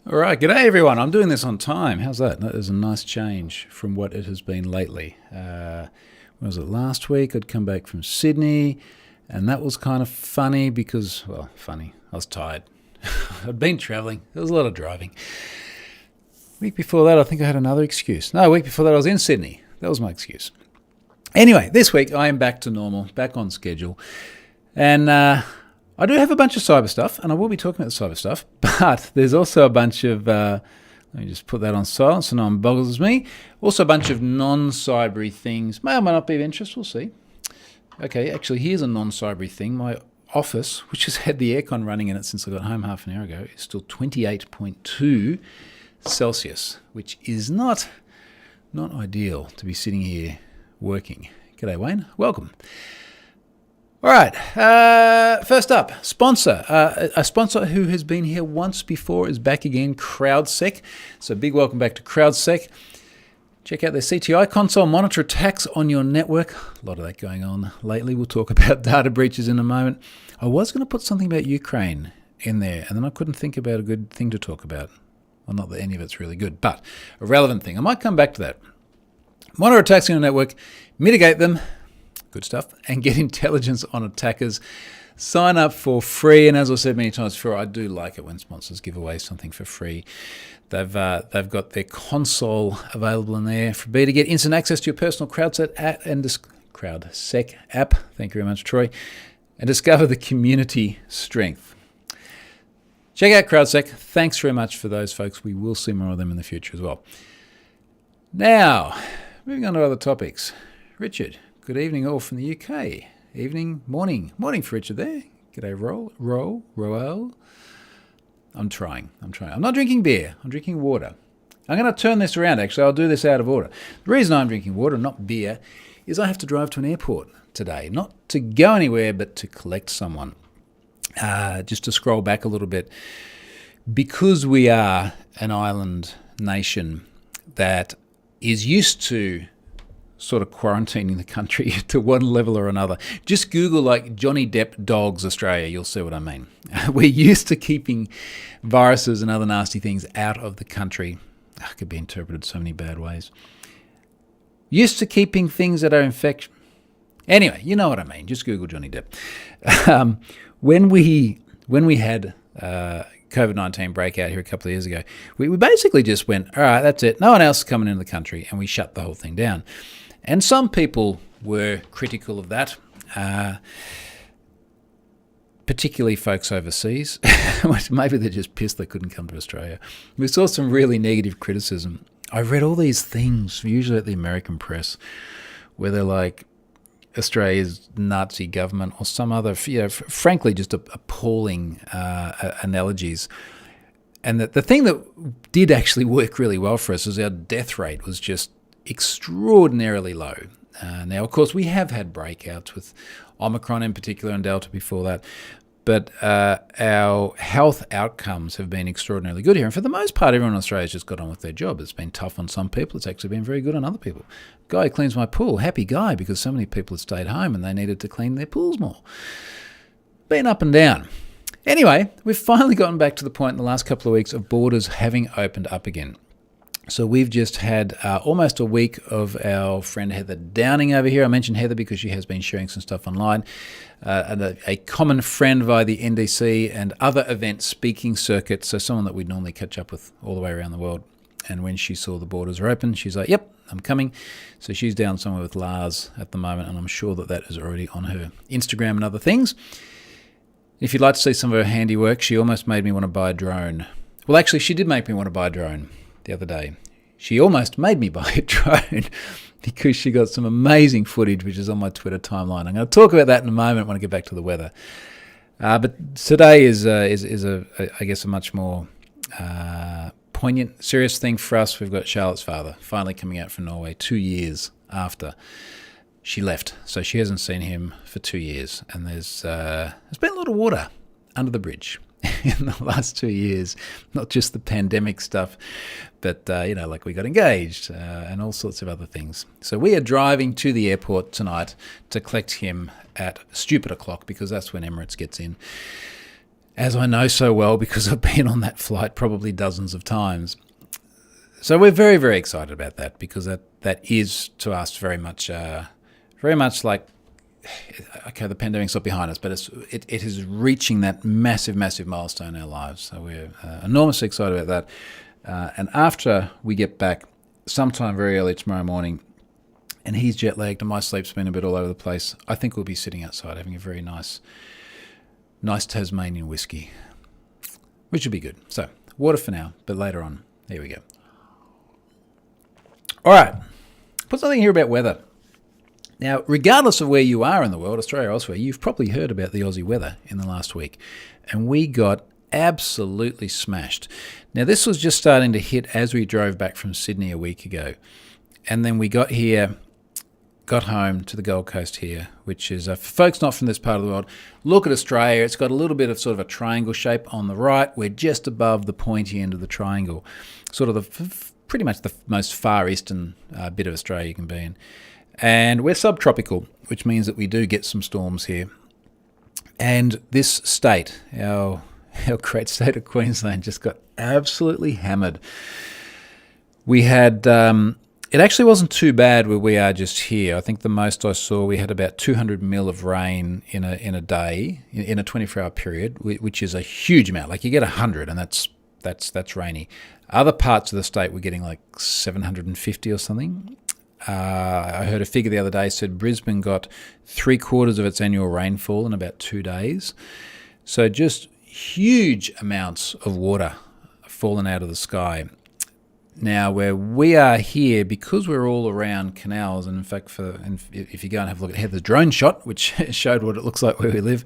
All right, g'day everyone. I'm doing this on time. How's that? That is a nice change from what it has been lately. When was it last week? I'd come back from Sydney, and that was kind of funny because, funny. I was tired. I'd been travelling. There was a lot of driving. Week before that, I think I had another excuse. No, a week before that, I was in Sydney. That was my excuse. Anyway, this week I am back to normal, back on schedule, and I do have a bunch of cyber stuff, and I will be talking about the cyber stuff, but there's also a bunch of, let me just put that on silent so no one boggles me, also a bunch of non-cybery things. May or may not be of interest, we'll see. Okay, actually, here's a non-cybery thing. My office, which has had the aircon running in it since I got home half an hour ago, is still 28.2 Celsius, which is not ideal to be sitting here working. G'day, Wayne. Welcome. All right, first up, sponsor. A sponsor who has been here once before is back again, CrowdSec. So big welcome back to CrowdSec. Check out their CTI console, monitor attacks on your network. A lot of that going on lately. We'll talk about data breaches in a moment. I was going to put something about Ukraine in there, and then I couldn't think about a good thing to talk about. Well, not that any of it's really good, but a relevant thing. I might come back to that. Monitor attacks on your network, mitigate them. Good stuff, and get intelligence on attackers. Sign up for free, and as I've said many times before, I do like it when sponsors give away something for free. They've got their console available in there for B to get instant access to your personal CrowdSec app. Thank you very much, Troy, and discover the community strength. Check out CrowdSec. Thanks very much for those folks. We will see more of them in the future as well. Now, moving on to other topics. Richard. Good evening all from the UK. Evening, morning for Richard there. G'day, Roel. I'm trying. I'm not drinking beer. I'm drinking water. I'm going to turn this around, actually. I'll do this out of order. The reason I'm drinking water, not beer, is I have to drive to an airport today. Not to go anywhere, but to collect someone. Just to scroll back a little bit. Because we are an island nation that is used to sort of quarantining the country to one level or another. Just Google like Johnny Depp dogs Australia, you'll see what I mean. We're used to keeping viruses and other nasty things out of the country. It could be interpreted so many bad ways. Used to keeping things that are infectious. Anyway, you know what I mean. Just Google Johnny Depp. When we had COVID-19 breakout here a couple of years ago, we basically just went, all right, that's it. No one else is coming into the country, and we shut the whole thing down. And some people were critical of that, particularly folks overseas. Maybe they're just pissed they couldn't come to Australia. We saw some really negative criticism. I read all these things, usually at the American press, where they're like, Australia's Nazi government or some other, frankly, just appalling analogies. And the thing that did actually work really well for us is our death rate was just extraordinarily low. Now, of course, we have had breakouts with Omicron in particular and Delta before that, but our health outcomes have been extraordinarily good here. And for the most part, everyone in Australia has just got on with their job. It's been tough on some people. It's actually been very good on other people. Guy who cleans my pool, happy guy, because so many people had stayed home and they needed to clean their pools more. Been up and down. Anyway, we've finally gotten back to the point in the last couple of weeks of borders having opened up again. So we've just had almost a week of our friend Heather Downing over here. I mentioned Heather because she has been sharing some stuff online. A common friend via the NDC and other event speaking circuits, so someone that we'd normally catch up with all the way around the world. And when she saw the borders are open, she's like, yep, I'm coming. So she's down somewhere with Lars at the moment, and I'm sure that is already on her Instagram and other things. If you'd like to see some of her handiwork, she almost made me want to buy a drone. Well, actually, she did make me want to buy a drone the other day. She almost made me buy a drone because she got some amazing footage, which is on my Twitter timeline. I'm going to talk about that in a moment when I get back to the weather. But today is I guess a much more poignant, serious thing for us. We've got Charlotte's father finally coming out from Norway 2 years after she left. So she hasn't seen him for 2 years, and there's been a lot of water under the bridge in the last 2 years, not just the pandemic stuff, but, like we got engaged and all sorts of other things. So we are driving to the airport tonight to collect him at stupid o'clock because that's when Emirates gets in. as I know so well because I've been on that flight probably dozens of times. So we're very, very excited about that because that is to us very much like, okay, the pandemic's not behind us, but it is reaching that massive, massive milestone in our lives. So we're enormously excited about that. And after we get back, sometime very early tomorrow morning, and he's jet lagged and my sleep's been a bit all over the place, I think we'll be sitting outside having a very nice Tasmanian whiskey, which would be good. So water for now, but later on. There we go. All right, put something here about weather. Now, regardless of where you are in the world, Australia or elsewhere, you've probably heard about the Aussie weather in the last week. And we got absolutely smashed. Now, this was just starting to hit as we drove back from Sydney a week ago. And then we got home to the Gold Coast here, which is, for folks not from this part of the world, look at Australia. It's got a little bit of sort of a triangle shape on the right. We're just above the pointy end of the triangle, sort of pretty much the most far eastern bit of Australia you can be in. And we're subtropical, which means that we do get some storms here. And this state, our great state of Queensland, just got absolutely hammered. We had, it actually wasn't too bad where we are just here. I think the most I saw, we had about 200 mil of rain in a day, in a 24-hour period, which is a huge amount. Like you get 100, and that's rainy. Other parts of the state were getting like 750 or something. I heard a figure the other day said Brisbane got 3/4 of its annual rainfall in about 2 days. So just huge amounts of water falling out of the sky. Now, where we are here, because we're all around canals, and in fact, if you go and have a look at Heather's drone shot, which showed what it looks like where we live,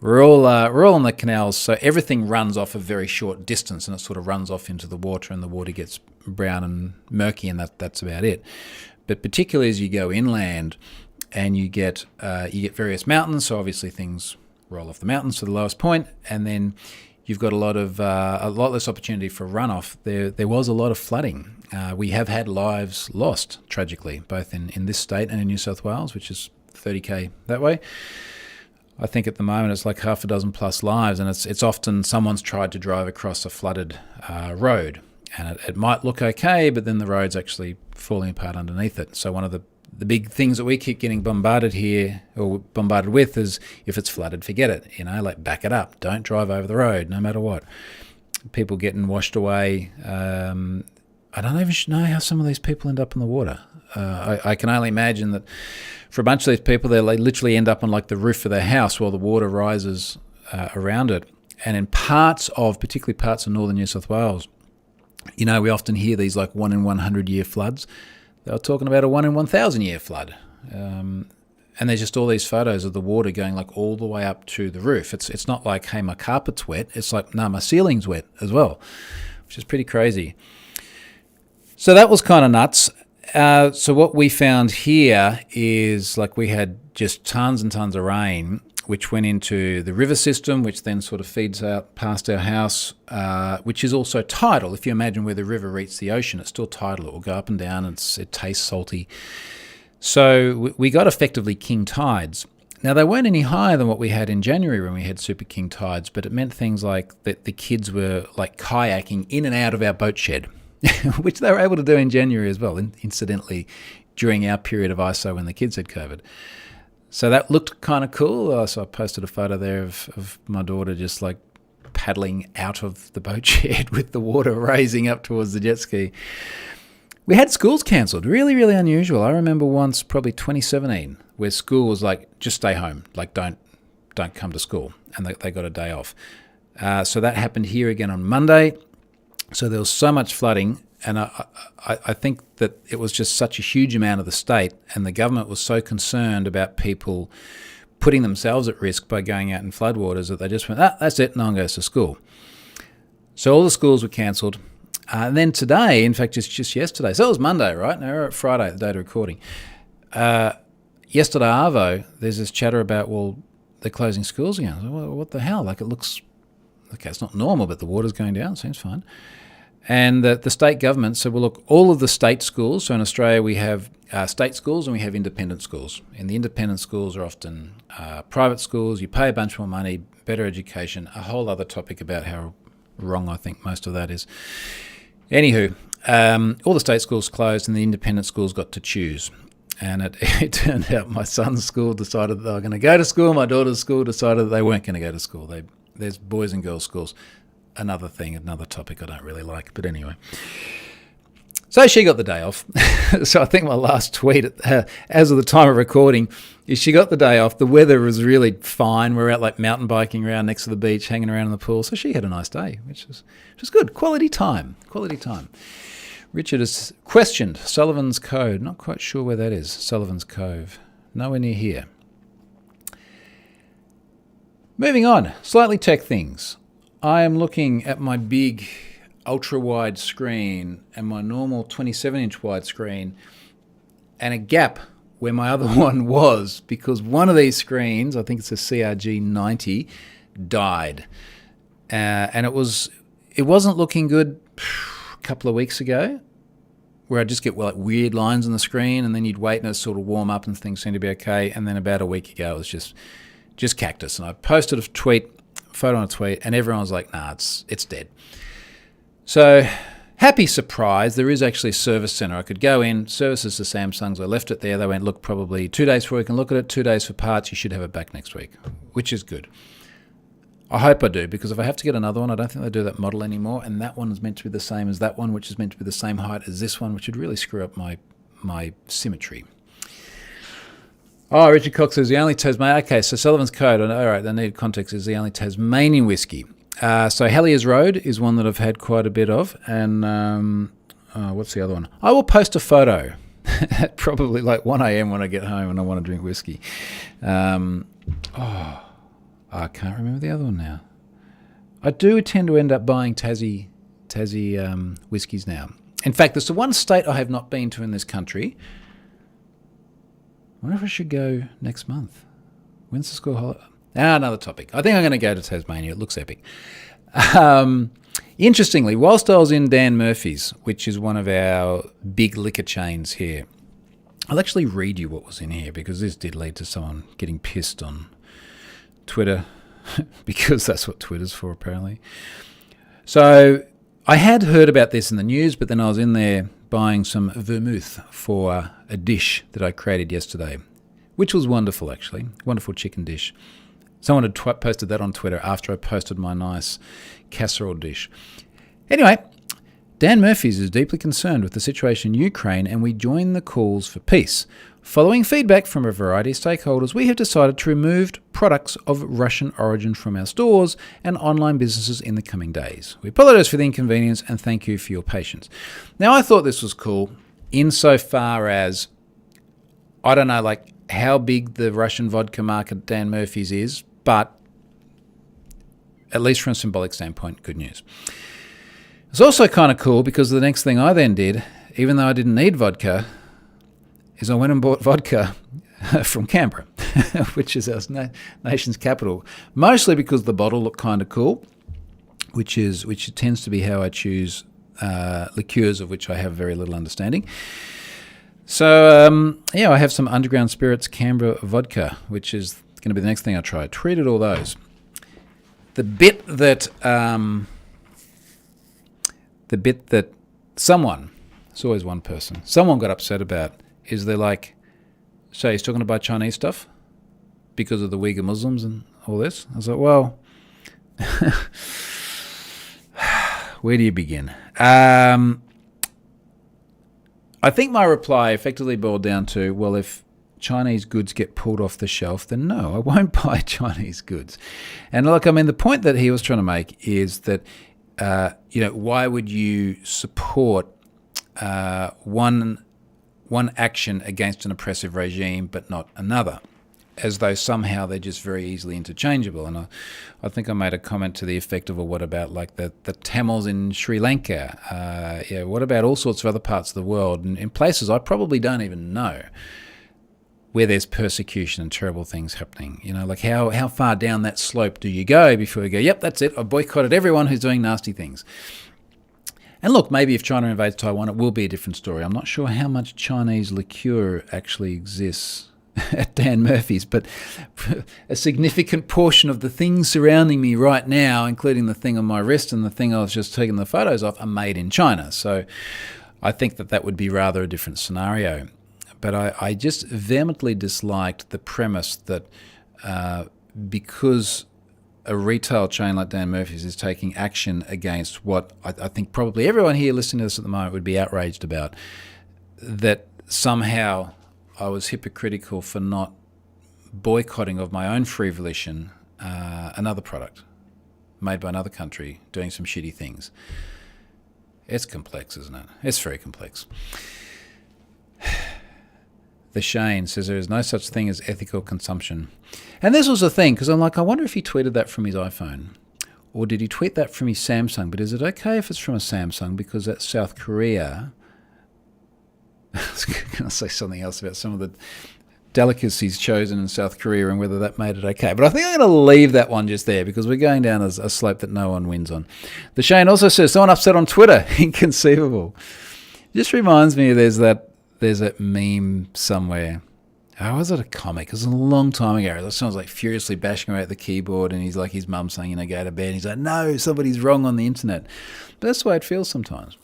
we're all on the canals, so everything runs off a very short distance, and it sort of runs off into the water, and the water gets brown and murky, and that's about it. But particularly as you go inland, and you get various mountains, so obviously things roll off the mountains to the lowest point, and then you've got a lot less opportunity for runoff. There was a lot of flooding. We have had lives lost, tragically, both in this state and in New South Wales, which is 30k that way. I think at the moment it's like half a dozen plus lives, and it's often someone's tried to drive across a flooded road, and it might look okay, but then the road's actually falling apart underneath it. So one of the big things that we keep getting bombarded with is if it's flooded, forget it. Like back it up. Don't drive over the road, no matter what. People getting washed away. I don't even know how some of these people end up in the water. I can only imagine that for a bunch of these people, they literally end up on like the roof of their house while the water rises around it. And in particularly parts of northern New South Wales, we often hear these like 1 in 100 year floods. They were talking about a 1 in 1,000 year flood. And there's just all these photos of the water going like all the way up to the roof. It's not like, hey, my carpet's wet. It's like, no, my ceiling's wet as well, which is pretty crazy. So that was kind of nuts. So what we found here is like we had just tons and tons of rain, which went into the river system, which then sort of feeds out past our house, which is also tidal. If you imagine where the river meets the ocean, it's still tidal. It will go up and down. It tastes salty. So we got effectively king tides. Now, they weren't any higher than what we had in January when we had super king tides, but it meant things like that the kids were like kayaking in and out of our boat shed, which they were able to do in January as well, incidentally, during our period of ISO when the kids had COVID. So that looked kind of cool. So I posted a photo there of my daughter just like paddling out of the boat shed with the water raising up towards the jet ski. We had schools cancelled, really, really unusual. I remember once, probably 2017, where school was like, just stay home, like don't come to school, and they got a day off. So that happened here again on Monday. So there was so much flooding, and I think that it was just such a huge amount of the state, and the government was so concerned about people putting themselves at risk by going out in floodwaters that they just went, that's it, no one goes to school. So all the schools were cancelled. And then today, in fact, just yesterday, so it was Monday, right? Now we're at Friday, the date of recording. Yesterday, Arvo, there's this chatter about, well, they're closing schools again. So, well, what the hell? Like, it looks, okay, it's not normal, but the water's going down, seems fine. And the state government said, well, look, all of the state schools, so in Australia we have state schools and we have independent schools. And the independent schools are often private schools. You pay a bunch more money, better education. A whole other topic about how wrong I think most of that is. Anywho, all the state schools closed and the independent schools got to choose. And it turned out my son's school decided that they were going to go to school. My daughter's school decided that they weren't going to go to school. There's boys and girls schools. Another thing, another topic I don't really like. But anyway. So she got the day off. So I think my last tweet, as of the time of recording, is she got the day off. The weather was really fine. We were out like mountain biking around next to the beach, hanging around in the pool. So she had a nice day, which was good. Quality time. Richard has questioned Sullivan's Cove. Not quite sure where that is. Sullivan's Cove. Nowhere near here. Moving on. Slightly tech things. I am looking at my big ultra-wide screen and my normal 27-inch wide screen and a gap where my other one was because one of these screens, I think it's a CRG 90, died. And it wasn't looking good a couple of weeks ago where I'd just get like weird lines on the screen and then you'd wait and it'd sort of warm up and things seemed to be okay. And then about a week ago, it was just cactus. And I posted a photo on a tweet and everyone was like, nah, it's dead. So, happy surprise, there is actually a service centre. I could go in, services to Samsung's, I left it there. They went, look, probably 2 days before we can look at it, 2 days for parts, you should have it back next week, which is good. I hope I do, because if I have to get another one, I don't think they do that model anymore, and that one is meant to be the same as that one, which is meant to be the same height as this one, which would really screw up my symmetry. Oh, Richard Cox says the only Tasmanian... Okay, so Sullivan's Code, all right, the needed context is the only Tasmanian whiskey. So Hellier's Road is one that I've had quite a bit of. And what's the other one? I will post a photo at probably like 1 a.m. when I get home and I want to drink whiskey. I can't remember the other one now. I do tend to end up buying Tassie whiskies now. In fact, there's the one state I have not been to in this country. I wonder if I should go next month. When's the school holiday? Another topic. I think I'm going to go to Tasmania. It looks epic. Interestingly, whilst I was in Dan Murphy's, which is one of our big liquor chains here, I'll actually read you what was in here because this did lead to someone getting pissed on Twitter because that's what Twitter's for, apparently. So I had heard about this in the news, but then I was in there buying some vermouth for a dish that I created yesterday, which was wonderful, actually. Wonderful chicken dish. Someone had posted that on Twitter after I posted my nice casserole dish. Anyway, Dan Murphy's is deeply concerned with the situation in Ukraine and we join the calls for peace. Following feedback from a variety of stakeholders, we have decided to remove products of Russian origin from our stores and online businesses in the coming days. We apologise for the inconvenience and thank you for your patience. Now, I thought this was cool insofar as, I don't know, like how big the Russian vodka market Dan Murphy's is, but at least from a symbolic standpoint, good news. It's also kind of cool because the next thing I then did, even though I didn't need vodka, is I went and bought vodka from Canberra, which is our nation's capital, mostly because the bottle looked kind of cool, which tends to be how I choose liqueurs, of which I have very little understanding. So, I have some Underground Spirits Canberra vodka, which is going to be the next thing I try. Treated all those. The bit that someone, it's always one person, someone got upset about is they're like, so he's talking about Chinese stuff because of the Uyghur Muslims and all this? I was like, well, where do you begin? I think my reply effectively boiled down to, well, if Chinese goods get pulled off the shelf, then no, I won't buy Chinese goods. And look, I mean, the point that he was trying to make is that, why would you support one action against an oppressive regime but not another, as though somehow they're just very easily interchangeable? And I think I made a comment to the effect of, well, what about like the Tamils in Sri Lanka? What about all sorts of other parts of the world and in places I probably don't even know, where there's persecution and terrible things happening? Like how far down that slope do you go before you go, yep, that's it, I boycotted everyone who's doing nasty things? And look, maybe if China invades Taiwan, it will be a different story. I'm not sure how much Chinese liqueur actually exists at Dan Murphy's, but a significant portion of the things surrounding me right now, including the thing on my wrist and the thing I was just taking the photos of, are made in China. So I think that would be rather a different scenario. But I just vehemently disliked the premise that because a retail chain like Dan Murphy's is taking action against what I think probably everyone here listening to this at the moment would be outraged about, that somehow I was hypocritical for not boycotting of my own free volition another product made by another country doing some shitty things. It's complex, isn't it? It's very complex. The Shane says there is no such thing as ethical consumption. And this was the thing, because I'm like, I wonder if he tweeted that from his iPhone. Or did he tweet that from his Samsung? But is it okay if it's from a Samsung? Because that's South Korea. I was going to say something else about some of the delicacies chosen in South Korea and whether that made it okay. But I think I'm going to leave that one just there because we're going down a slope that no one wins on. The Shane also says, someone upset on Twitter. Inconceivable. It just reminds me there's that meme somewhere. Oh, was it a comic? It was a long time ago. It sounds like furiously bashing away at the keyboard and he's like his mum saying, go to bed. And he's like, no, somebody's wrong on the internet. But that's the way it feels sometimes.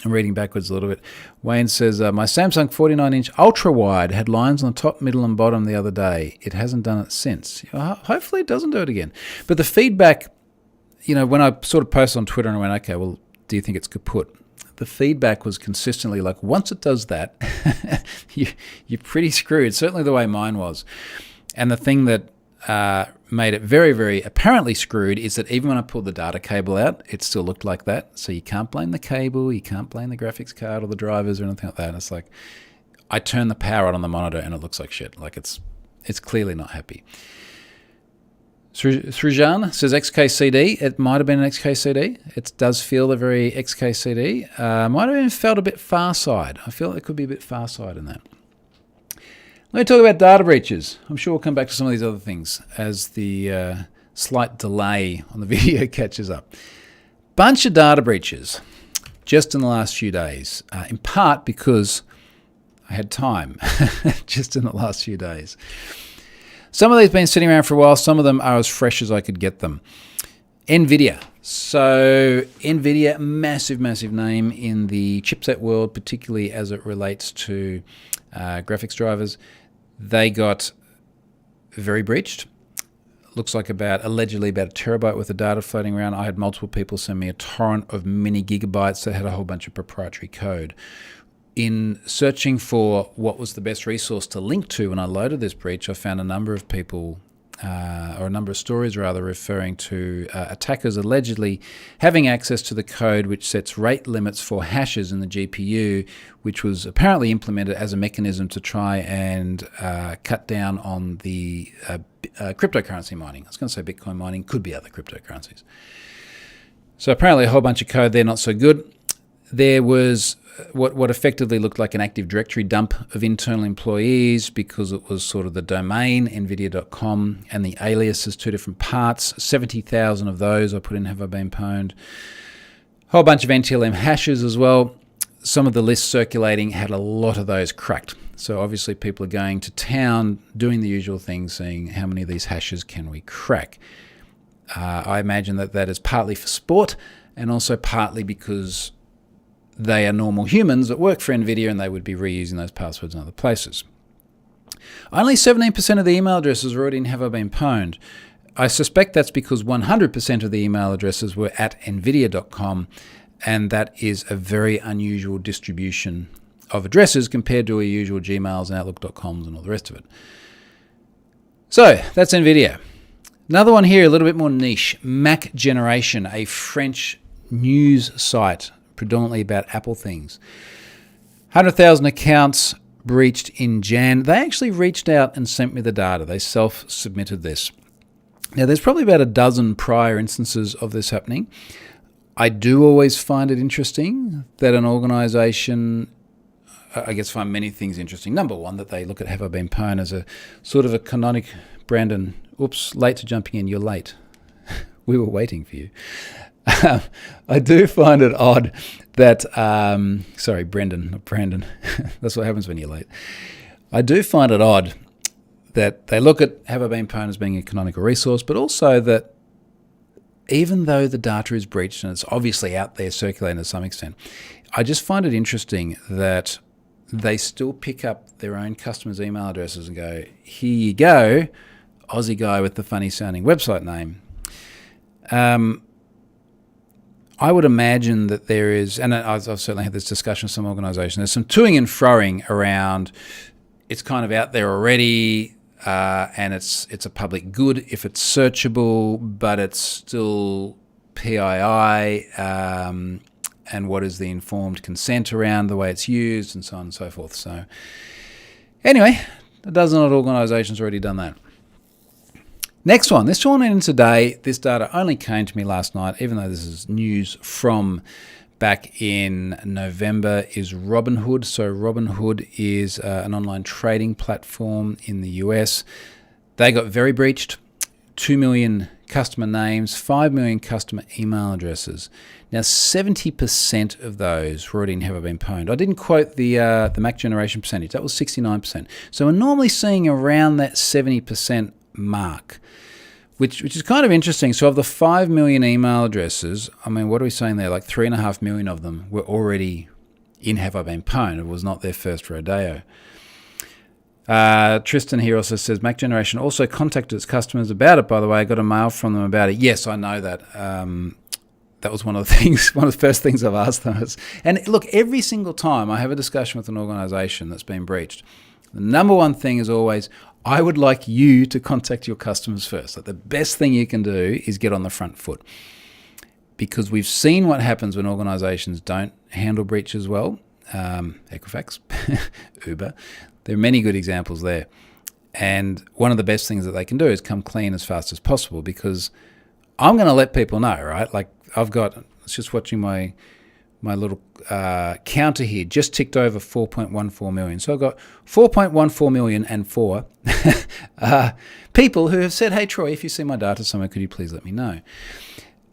I'm reading backwards a little bit. Wayne says, my Samsung 49-inch ultra-wide had lines on the top, middle and bottom the other day. It hasn't done it since. Hopefully it doesn't do it again. But the feedback, when I sort of posted on Twitter and I went, okay, well, do you think it's kaput? The feedback was consistently like, once it does that, you're pretty screwed. Certainly the way mine was. And the thing that made it very, very apparently screwed is that even when I pulled the data cable out, it still looked like that. So you can't blame the cable, you can't blame the graphics card or the drivers or anything like that. And it's like, I turn the power on the monitor and it looks like shit. Like it's clearly not happy. Srujan says XKCD. It might have been an XKCD. It does feel a very XKCD. Might have even felt a bit far side. I feel it could be a bit far side in that. Let me talk about data breaches. I'm sure we'll come back to some of these other things as the slight delay on the video catches up. Bunch of data breaches just in the last few days, in part because I had time just in the last few days. Some of these have been sitting around for a while. Some of them are as fresh as I could get them. Nvidia. So Nvidia, massive, massive name in the chipset world, particularly as it relates to graphics drivers. They got very breached. Looks like allegedly about a terabyte worth of data floating around. I had multiple people send me a torrent of mini gigabytes that had a whole bunch of proprietary code. In searching for what was the best resource to link to when I loaded this breach, I found a number of people, or a number of stories rather, referring to attackers allegedly having access to the code which sets rate limits for hashes in the GPU, which was apparently implemented as a mechanism to try and cut down on the cryptocurrency mining. I was going to say Bitcoin mining, could be other cryptocurrencies. So apparently a whole bunch of code there, not so good. There was what effectively looked like an Active Directory dump of internal employees because it was sort of the domain, nvidia.com, and the alias is two different parts. 70,000 of those I put in have I been pwned. Whole bunch of NTLM hashes as well. Some of the lists circulating had a lot of those cracked. So obviously people are going to town, doing the usual thing, seeing how many of these hashes can we crack. I imagine that is partly for sport and also partly because they are normal humans that work for Nvidia and they would be reusing those passwords in other places. Only 17% of the email addresses are already in Have I Been Pwned. I suspect that's because 100% of the email addresses were at nvidia.com, and that is a very unusual distribution of addresses compared to our usual Gmails and Outlook.coms and all the rest of it. So that's Nvidia. Another one here, a little bit more niche. Mac Generation, a French news site predominantly about Apple things. 100,000 accounts breached in Jan. They actually reached out and sent me the data. They self-submitted this. Now, there's probably about a dozen prior instances of this happening. I do always find it interesting that an organization, I guess find many things interesting. Number one, that they look at Have I Been Pwned as a sort of a canonic, Brandon, oops, late to jumping in, you're late. We were waiting for you. I do find it odd that, sorry, Brendan, not Brandon. That's what happens when you're late. I do find it odd that they look at have I been pwned as being a canonical resource, but also that even though the data is breached and it's obviously out there circulating to some extent, I just find it interesting that they still pick up their own customers' email addresses and go, here you go, Aussie guy with the funny sounding website name. I would imagine that there is, and I've certainly had this discussion with some organisations, there's some toing and froing around it's kind of out there already and it's a public good if it's searchable, but it's still PII, and what is the informed consent around the way it's used and so on and so forth. So anyway, a dozen odd organisations already done that. Next one, this one in today, this data only came to me last night, even though this is news from back in November, is Robinhood. So Robinhood is an online trading platform in the US. They got very breached, 2 million customer names, 5 million customer email addresses. Now, 70% of those were already in have I been pwned. I didn't quote the Mac generation percentage. That was 69%. So we're normally seeing around that 70% mark, which is kind of interesting. So of the 5 million email addresses, I mean, what are we saying there? Like 3.5 million of them were already in have I been pwned. It was not their first rodeo. Tristan here also says, Mac Generation also contacted its customers about it, by the way. I got a mail from them about it. Yes, I know that. That was one of the things, one of the first things I've asked them. And look, every single time I have a discussion with an organisation that's been breached, the number one thing is always, I would like you to contact your customers first. Like the best thing you can do is get on the front foot, because we've seen what happens when organisations don't handle breaches well. Equifax, Uber, there are many good examples there. And one of the best things that they can do is come clean as fast as possible, because I'm going to let people know, right? Like I was just watching my little counter here, just ticked over 4.14 million. So I've got 4.14 million and 4 people who have said, hey, Troy, if you see my data somewhere, could you please let me know?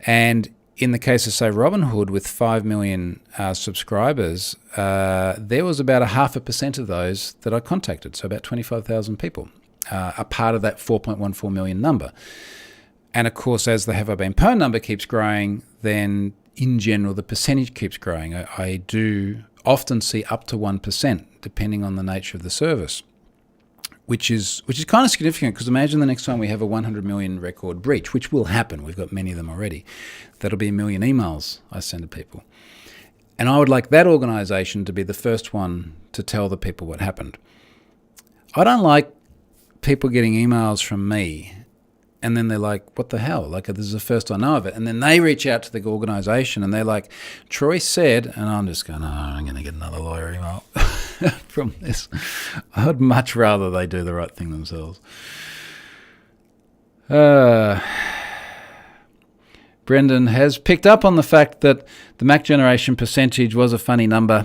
And in the case of, say, Robinhood with 5 million subscribers, there was about 0.5% of those that I contacted. So about 25,000 people are part of that 4.14 million number. And of course, as the have I been pwned number keeps growing, then in general, the percentage keeps growing. I do often see up to 1%, depending on the nature of the service, which is kind of significant, because imagine the next time we have a 100 million record breach, which will happen. We've got many of them already. That'll be 1 million emails I send to people. And I would like that organisation to be the first one to tell the people what happened. I don't like people getting emails from me and then they're like, what the hell? Like, this is the first I know of it. And then they reach out to the organisation and they're like, Troy said, and I'm just going, oh, I'm going to get another lawyer email from this. I'd much rather they do the right thing themselves. Brendan has picked up on the fact that the Mac generation percentage was a funny number.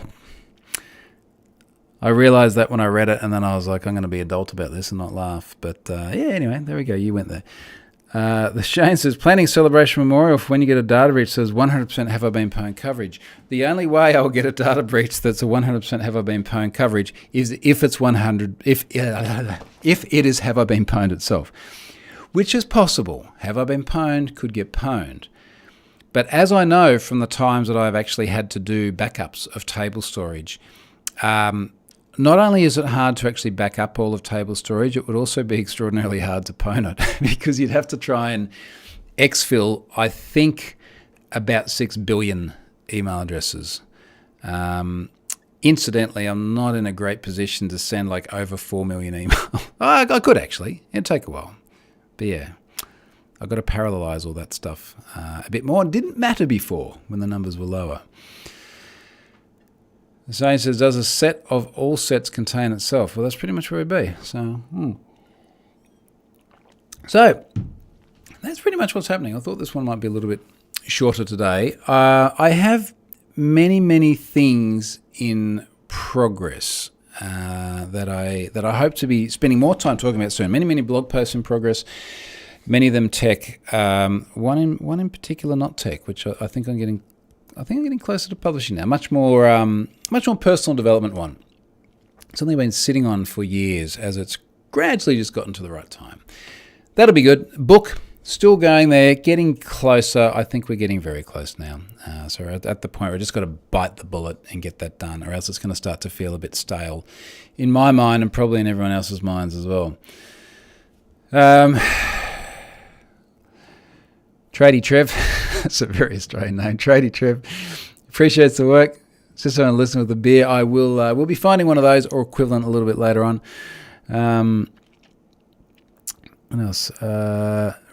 I realised that when I read it, and then I was like, I'm going to be adult about this and not laugh. But yeah, anyway, there we go. You went there. The Shane says, planning celebration memorial for when you get a data breach says 100% have I been pwned coverage. The only way I will get a data breach that's a 100% have I been pwned coverage is if it's 100, if it is have I been pwned itself, which is possible. Have I been pwned could get pwned. But as I know from the times that I've actually had to do backups of table storage, not only is it hard to actually back up all of table storage, it would also be extraordinarily hard to pwn it because you'd have to try and exfil, I think, about 6 billion email addresses. Incidentally, I'm not in a great position to send like over 4 million emails. I could actually. It'd take a while. But yeah, I've got to parallelize all that stuff a bit more. It didn't matter before when the numbers were lower. Zane says, does a set of all sets contain itself? Well, that's pretty much where it'd be. So that's pretty much what's happening. I thought this one might be a little bit shorter today. I have many things in progress that I hope to be spending more time talking about soon. Many blog posts in progress. Many of them tech. One in particular, not tech, which I think I'm getting closer to publishing now. Much more personal development one. something I've been sitting on for years as it's gradually just gotten to the right time. That'll be good. Book, still going there, getting closer. I think we're getting very close now. So we're at the point where we've just got to bite the bullet and get that done, or else it's going to start to feel a bit stale in my mind and probably in everyone else's minds as well. Tradie Trev, that's a very Australian name. Tradie Trev appreciates the work. Just want to listen with the beer. I will. We'll be finding one of those or equivalent a little bit later on. What else?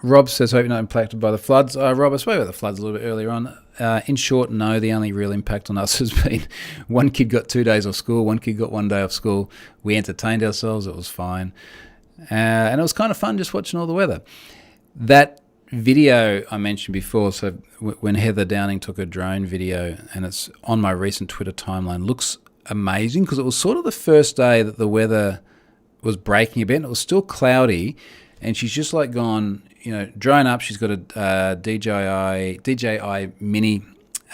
Rob says, hope you're not impacted by the floods. Rob, I spoke about the floods a little bit earlier on. In short, no, the only real impact on us has been one kid got 2 days off school, one kid got 1 day off school. We entertained ourselves. It was fine. And it was kind of fun just watching all the weather. That video I mentioned before, so when Heather Downing took a drone video, and it's on my recent Twitter timeline, looks amazing because it was sort of the first day that the weather was breaking a bit and it was still cloudy, and she's just like gone, drone up. She's got a DJI Mini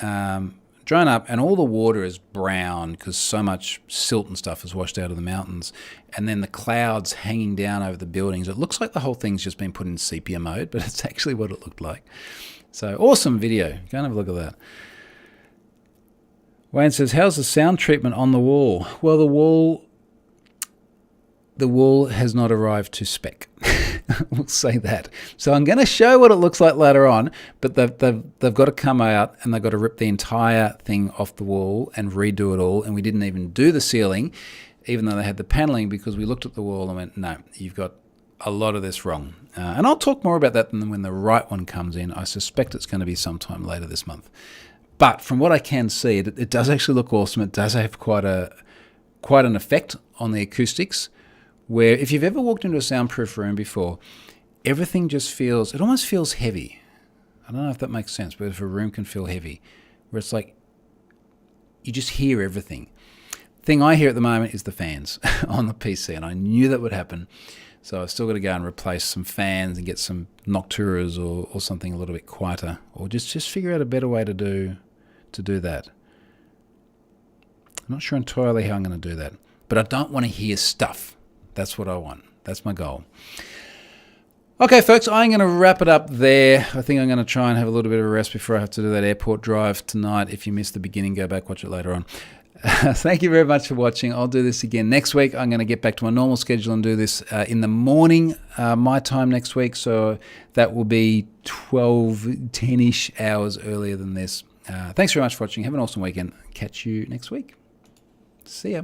drone up, and all the water is brown because so much silt and stuff is washed out of the mountains, and then the clouds hanging down over the buildings. It looks like the whole thing's just been put in sepia mode, but it's actually what it looked like. So awesome video. Go and have a look at that. Wayne says, how's the sound treatment on the wall? Well, the wall has not arrived to spec. We'll say that. So I'm going to show what it looks like later on, but they've got to come out and they've got to rip the entire thing off the wall and redo it all. And we didn't even do the ceiling, even though they had the paneling, because we looked at the wall and went, no, you've got a lot of this wrong. And I'll talk more about that when the right one comes in. I suspect it's going to be sometime later this month. But from what I can see, it does actually look awesome. It does have quite an effect on the acoustics, where if you've ever walked into a soundproof room before, everything just it almost feels heavy. I don't know if that makes sense, but if a room can feel heavy, where it's like you just hear everything. The thing I hear at the moment is the fans on the PC, and I knew that would happen. So I've still got to go and replace some fans and get some Nocturas or something a little bit quieter, or just figure out a better way to do that. I'm not sure entirely how I'm going to do that, but I don't want to hear stuff. That's what I want. That's my goal. Okay, folks, I'm going to wrap it up there. I think I'm going to try and have a little bit of a rest before I have to do that airport drive tonight. If you missed the beginning, go back, watch it later on. Thank you very much for watching. I'll do this again next week. I'm going to get back to my normal schedule and do this in the morning, my time next week. So that will be 10-ish hours earlier than this. Thanks very much for watching. Have an awesome weekend. Catch you next week. See ya.